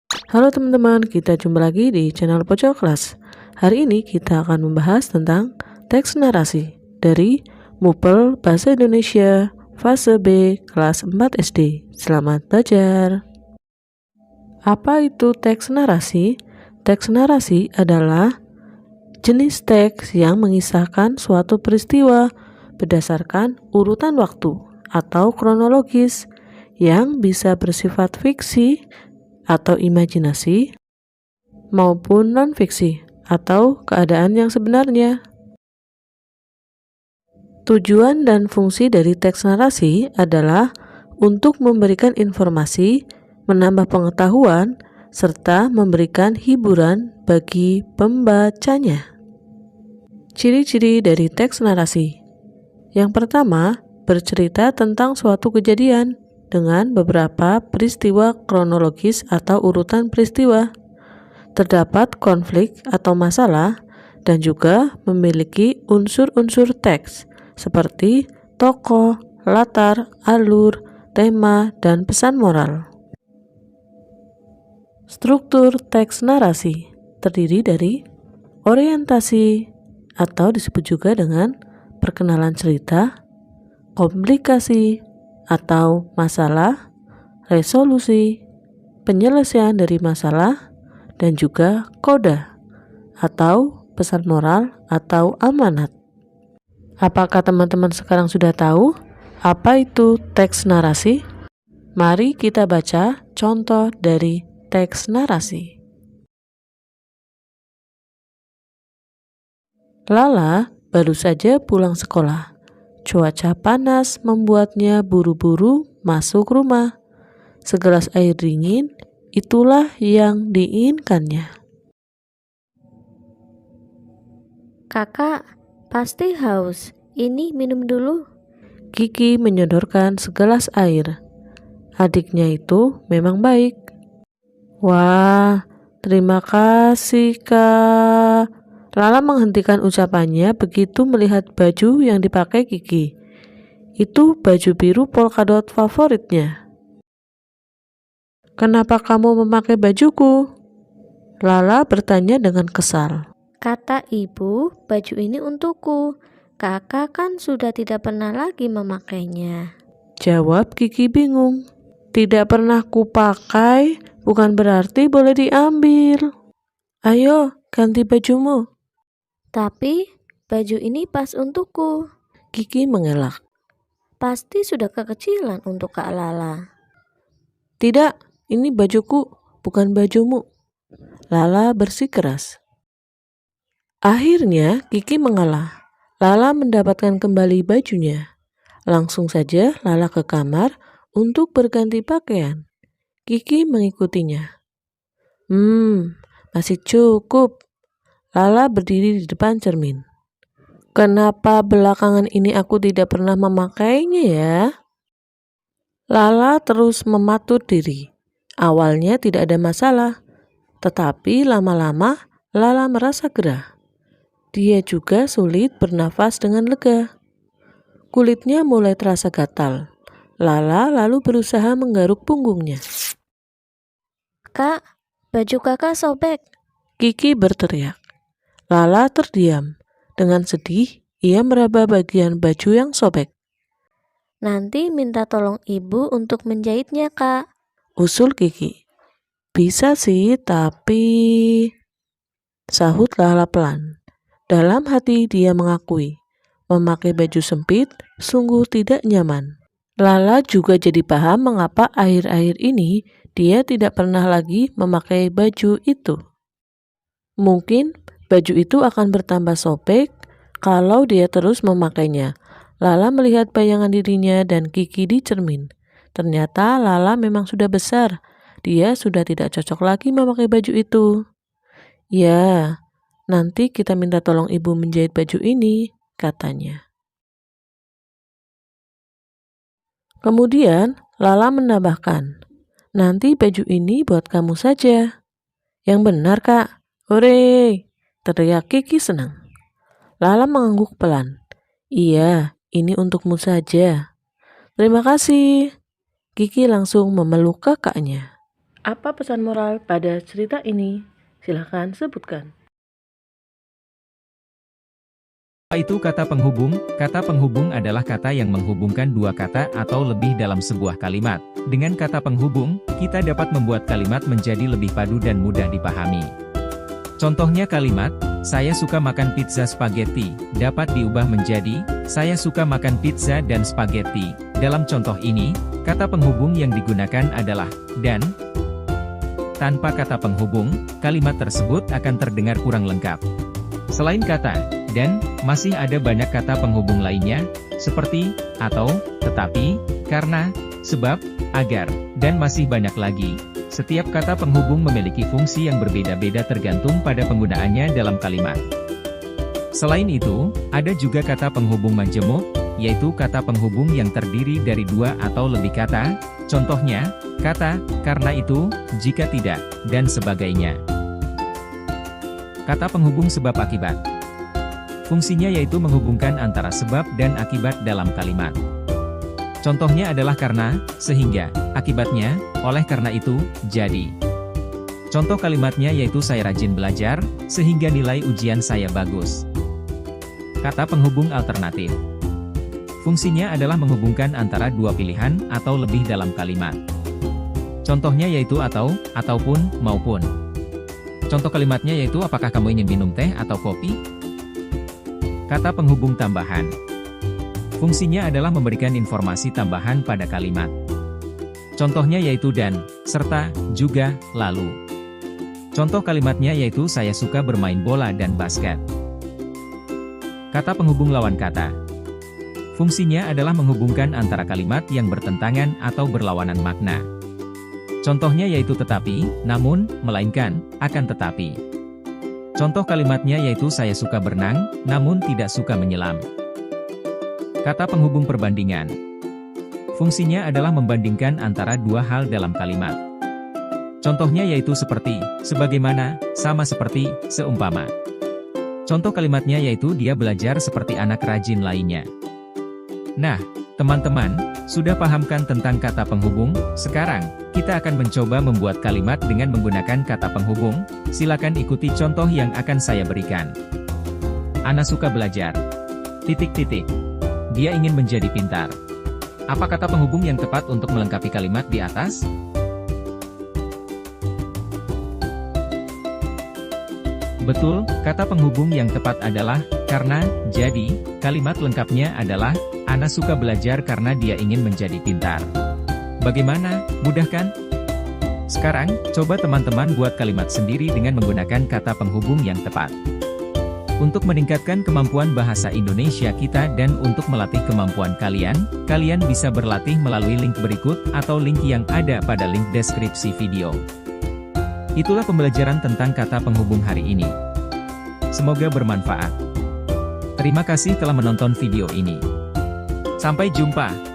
Halo teman-teman, kita jumpa lagi di channel Pojok Kelas. Hari ini kita akan membahas tentang teks narasi dari MUPEL Bahasa Indonesia Fase B kelas 4 SD. Selamat belajar. Apa itu teks narasi? Teks narasi adalah jenis teks yang mengisahkan suatu peristiwa berdasarkan urutan waktu atau kronologis yang bisa bersifat fiksi atau imajinasi maupun non-fiksi atau keadaan yang sebenarnya. Tujuan dan fungsi dari teks narasi adalah untuk memberikan informasi, menambah pengetahuan, serta memberikan hiburan bagi pembacanya. Ciri-ciri dari teks narasi. Yang pertama, bercerita tentang suatu kejadian dengan beberapa peristiwa kronologis atau urutan peristiwa. Terdapat konflik atau masalah dan juga memiliki unsur-unsur teks seperti tokoh, latar, alur, tema, dan pesan moral. Struktur teks narasi terdiri dari orientasi atau disebut juga dengan perkenalan cerita, komplikasi atau masalah, resolusi, penyelesaian dari masalah, dan juga koda atau pesan moral atau amanat. Apakah teman-teman sekarang sudah tahu apa itu teks narasi? Mari kita baca contoh dari teks narasi. Lala baru saja pulang sekolah. Cuaca panas membuatnya buru-buru masuk rumah. Segelas air dingin, itulah yang diinginkannya. Kakak, pasti haus. Ini minum dulu. Kiki menyodorkan segelas air. Adiknya itu memang baik. Wah, terima kasih, Kak. Lala menghentikan ucapannya begitu melihat baju yang dipakai Kiki. Itu baju biru polkadot favoritnya. Kenapa kamu memakai bajuku? Lala bertanya dengan kesal. Kata ibu, baju ini untukku. Kakak kan sudah tidak pernah lagi memakainya. Jawab Kiki bingung. Tidak pernah kupakai, bukan berarti boleh diambil. Ayo, ganti bajumu. Tapi baju ini pas untukku. Kiki mengelak. Pasti sudah kekecilan untuk Kak Lala. Tidak, ini bajuku, bukan bajumu. Lala bersikeras. Akhirnya Kiki mengalah. Lala mendapatkan kembali bajunya. Langsung saja Lala ke kamar untuk berganti pakaian. Kiki mengikutinya. Masih cukup. Lala berdiri di depan cermin. Kenapa belakangan ini aku tidak pernah memakainya ya? Lala terus mematur diri. Awalnya tidak ada masalah, tetapi lama-lama Lala merasa gerah. Dia juga sulit bernafas dengan lega. Kulitnya mulai terasa gatal. Lala lalu berusaha menggaruk punggungnya. Kak, baju kakak sobek. Kiki berteriak. Lala terdiam. Dengan sedih, ia meraba bagian baju yang sobek. Nanti minta tolong ibu untuk menjahitnya, Kak. Usul Kiki. Bisa sih, tapi... Sahut Lala pelan. Dalam hati dia mengakui, memakai baju sempit sungguh tidak nyaman. Lala juga jadi paham mengapa akhir-akhir ini dia tidak pernah lagi memakai baju itu. Mungkin baju itu akan bertambah sobek kalau dia terus memakainya. Lala melihat bayangan dirinya dan Kiki di cermin. Ternyata Lala memang sudah besar. Dia sudah tidak cocok lagi memakai baju itu. Ya, nanti kita minta tolong ibu menjahit baju ini, katanya. Kemudian Lala menambahkan, nanti baju ini buat kamu saja. Yang benar, Kak. Hore! Teriak Kiki senang. Lala mengangguk pelan. Iya, ini untukmu saja. Terima kasih. Kiki langsung memeluk kakaknya. Apa pesan moral pada cerita ini? Silahkan sebutkan. Apa itu kata penghubung? Kata penghubung adalah kata yang menghubungkan dua kata atau lebih dalam sebuah kalimat. Dengan kata penghubung, kita dapat membuat kalimat menjadi lebih padu dan mudah dipahami. Contohnya kalimat, saya suka makan pizza spaghetti, dapat diubah menjadi, saya suka makan pizza dan spaghetti. Dalam contoh ini, kata penghubung yang digunakan adalah, dan. Tanpa kata penghubung, kalimat tersebut akan terdengar kurang lengkap. Selain kata, dan, masih ada banyak kata penghubung lainnya, seperti, atau, tetapi, karena, sebab, agar, dan masih banyak lagi. Setiap kata penghubung memiliki fungsi yang berbeda-beda tergantung pada penggunaannya dalam kalimat. Selain itu, ada juga kata penghubung majemuk, yaitu kata penghubung yang terdiri dari dua atau lebih kata, contohnya, kata, karena itu, jika tidak, dan sebagainya. Kata penghubung sebab akibat. Fungsinya yaitu menghubungkan antara sebab dan akibat dalam kalimat. Contohnya adalah karena, sehingga, akibatnya, oleh karena itu, jadi. Contoh kalimatnya yaitu saya rajin belajar, sehingga nilai ujian saya bagus. Kata penghubung alternatif. Fungsinya adalah menghubungkan antara dua pilihan atau lebih dalam kalimat. Contohnya yaitu atau, ataupun, maupun. Contoh kalimatnya yaitu apakah kamu ingin minum teh atau kopi? Kata penghubung tambahan. Fungsinya adalah memberikan informasi tambahan pada kalimat. Contohnya yaitu dan, serta, juga, lalu. Contoh kalimatnya yaitu saya suka bermain bola dan basket. Kata penghubung lawan kata. Fungsinya adalah menghubungkan antara kalimat yang bertentangan atau berlawanan makna. Contohnya yaitu tetapi, namun, melainkan, akan tetapi. Contoh kalimatnya yaitu saya suka berenang, namun tidak suka menyelam. Kata penghubung perbandingan. Fungsinya adalah membandingkan antara dua hal dalam kalimat. Contohnya yaitu seperti, sebagaimana, sama seperti, seumpama. Contoh kalimatnya yaitu dia belajar seperti anak rajin lainnya. Nah, teman-teman, sudah pahamkan tentang kata penghubung? Sekarang, kita akan mencoba membuat kalimat dengan menggunakan kata penghubung. Silakan ikuti contoh yang akan saya berikan. Ana suka belajar. Titik-titik. Dia ingin menjadi pintar. Apa kata penghubung yang tepat untuk melengkapi kalimat di atas? Betul, kata penghubung yang tepat adalah, karena, jadi, kalimat lengkapnya adalah, Ana suka belajar karena dia ingin menjadi pintar. Bagaimana, mudah kan? Sekarang, coba teman-teman buat kalimat sendiri dengan menggunakan kata penghubung yang tepat. Untuk meningkatkan kemampuan bahasa Indonesia kita dan untuk melatih kemampuan kalian, kalian bisa berlatih melalui link berikut atau link yang ada pada link deskripsi video. Itulah pembelajaran tentang kata penghubung hari ini. Semoga bermanfaat. Terima kasih telah menonton video ini. Sampai jumpa.